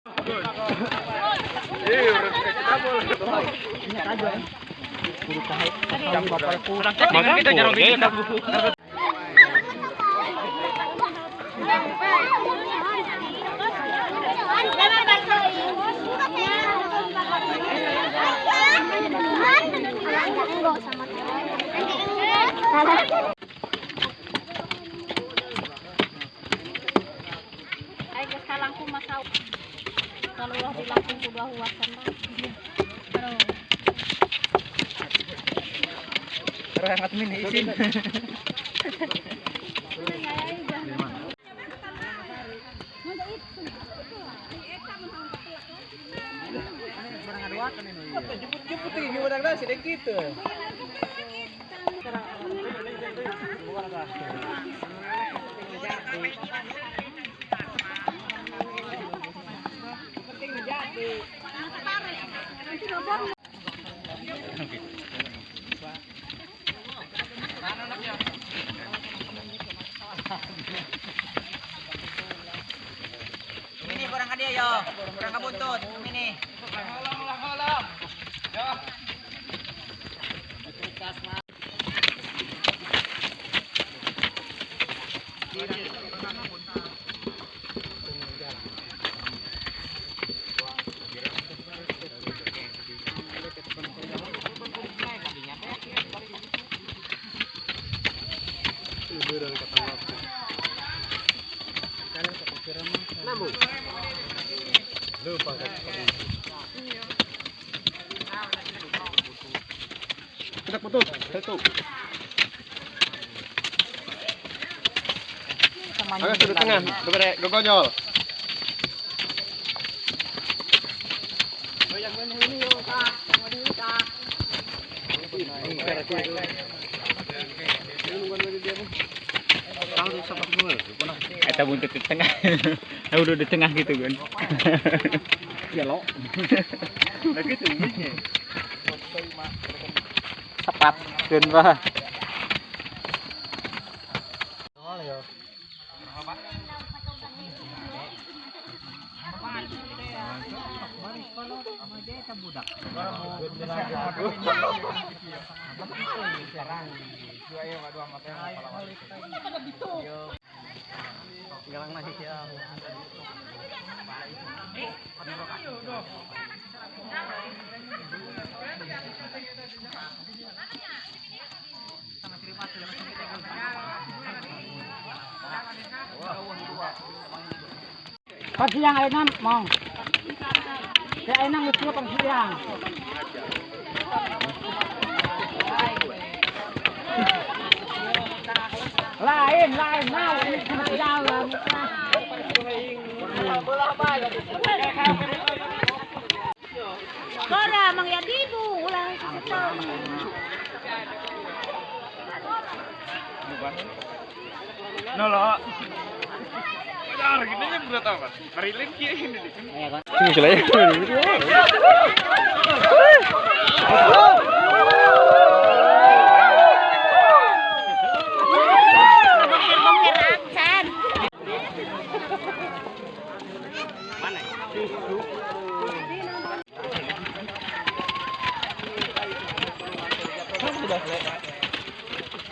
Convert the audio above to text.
Kalau udah dilapin udah huasan Sangat mini isin. Jemput ini gimana sedikit. Ini kurang dia yo, kurang kabuntut ini. Kita putus, satu. Agak sudut tengah, gogonyol. Kita buntut di tengah. Udah di tengah gitu kan. Ya lo. Lagi tingginya. Tepat kan bah. Pag siang ay nam, mong. Kaya ay nang gusto pag siang. Lain na, ini cuma jalan. Kora mangyadibu ulang setahun. Nolo. Gini nya berat apa? Marilin kia ini di sini. Ini selesai.